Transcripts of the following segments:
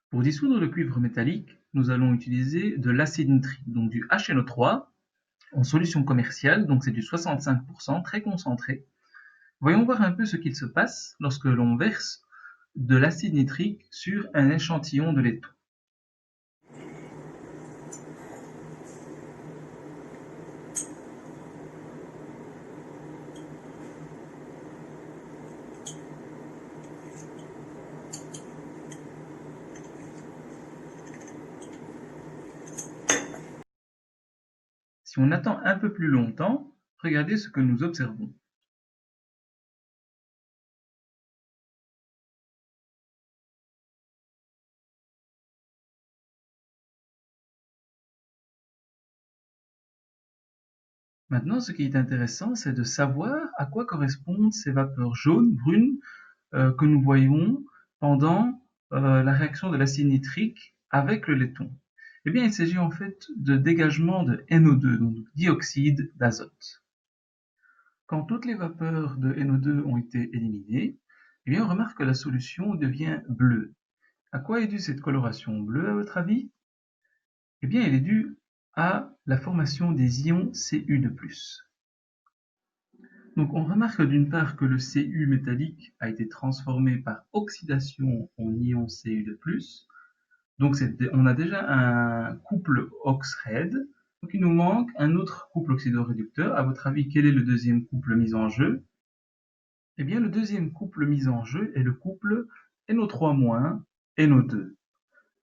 Pour dissoudre le cuivre métallique, nous allons utiliser de l'acide nitrique, donc du HNO3, en solution commerciale, donc c'est du 65%, très concentré. Voyons voir un peu ce qu'il se passe lorsque l'on verse de l'acide nitrique sur un échantillon de laiton. Si on attend un peu plus longtemps, regardez ce que nous observons. Maintenant, ce qui est intéressant, c'est de savoir à quoi correspondent ces vapeurs jaunes, brunes, que nous voyons pendant la réaction de l'acide nitrique avec le laiton. Eh bien, il s'agit en fait de dégagement de NO2, donc dioxyde d'azote. Quand toutes les vapeurs de NO2 ont été éliminées, eh bien, on remarque que la solution devient bleue. À quoi est due cette coloration bleue, à votre avis? Eh bien, elle est due à la formation des ions Cu2+. Donc, on remarque d'une part que le Cu métallique a été transformé par oxydation en ion Cu2+. Donc, on a déjà un couple OX-RED. Donc, il nous manque un autre couple oxydoréducteur. À votre avis, quel est le deuxième couple mis en jeu? Eh bien, le deuxième couple mis en jeu est le couple NO3-, NO2.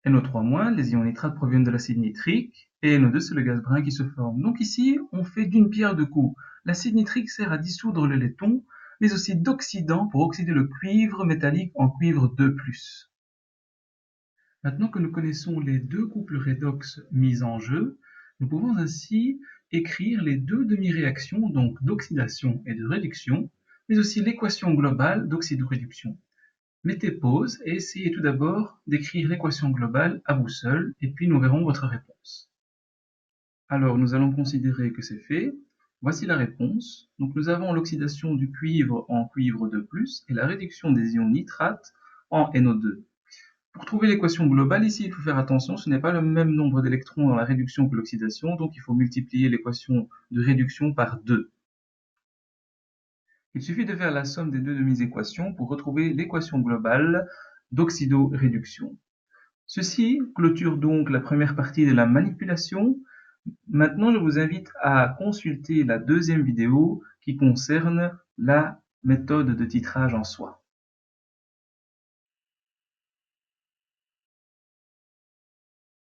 NO3-, les ions nitrates proviennent de l'acide nitrique, et NO2, c'est le gaz brun qui se forme. Donc ici, on fait d'une pierre deux coups. L'acide nitrique sert à dissoudre le laiton, mais aussi d'oxydant pour oxyder le cuivre métallique en cuivre 2+. Maintenant que nous connaissons les deux couples redox mis en jeu, nous pouvons ainsi écrire les deux demi-réactions, donc d'oxydation et de réduction, mais aussi l'équation globale d'oxydoréduction. Mettez pause et essayez tout d'abord d'écrire l'équation globale à vous seul, et puis nous verrons votre réponse. Alors, nous allons considérer que c'est fait. Voici la réponse. Donc, nous avons l'oxydation du cuivre en cuivre 2+, et la réduction des ions nitrates en NO2. Pour trouver l'équation globale, ici, il faut faire attention, ce n'est pas le même nombre d'électrons dans la réduction que l'oxydation, donc il faut multiplier l'équation de réduction par 2. Il suffit de faire la somme des deux demi-équations pour retrouver l'équation globale d'oxydoréduction. Ceci clôture donc la première partie de la manipulation. Maintenant, je vous invite à consulter la deuxième vidéo qui concerne la méthode de titrage en soi.